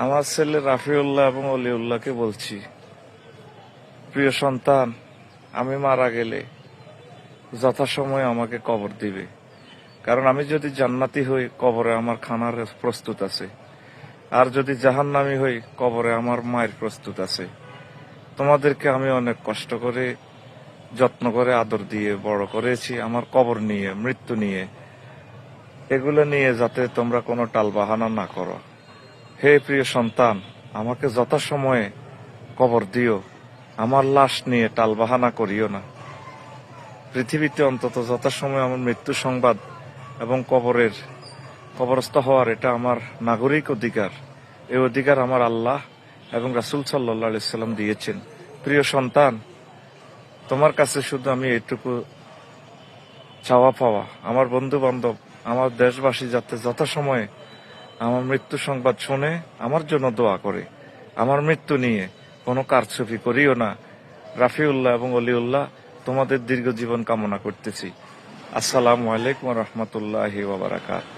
আমার ছেলে রাফিউল্লাহ এবং অলিউল্লাহকে বলছি, প্রিয় সন্তান, আমি মারা গেলে যথাসময়ে আমাকে কবর দিবে। কারণ আমি যদি জান্নাতি হই, কবরে আমার খানার প্রস্তুত আছে, আর যদি জাহান্নামী হই, কবরে আমার মায়ের প্রস্তুত আছে। তোমাদেরকে আমি অনেক কষ্ট করে, যত্ন করে, আদর দিয়ে বড় করেছি। আমার কবর নিয়ে, মৃত্যু নিয়ে, এগুলো নিয়ে যাতে তোমরা কোনো টালবাহানা না করো। হে প্রিয় সন্তান, আমাকে যথাসময়ে কবর দিও। আমার লাশ নিয়ে টালবাহানা করিও না। পৃথিবীতে অন্তত যথাসময়ে আমার মৃত্যু সংবাদ এবং কবরস্থ হওয়ার এটা আমার নাগরিক অধিকার। এই অধিকার আমার আল্লাহ এবং রাসূল সাল্লাল্লাহু আলাইহি সাল্লাম দিয়েছেন। প্রিয় সন্তান, তোমার কাছে শুধু আমি এইটুকু চাওয়া পাওয়া, আমার বন্ধু বান্ধব, আমার দেশবাসী যাতে যথাসময়ে আমার মৃত্যু সংবাদ শুনে আমার জন্য দোয়া করে। আমার মৃত্যু নিয়ে কোনো কারচুপি করিও না। রাফিউল্লাহ এবং অলিউল্লাহ, তোমাদের দীর্ঘ জীবন কামনা করতেছি। আসসালামু আলাইকুম ওয়া রাহমাতুল্লাহি ওয়া বারাকাতুহু।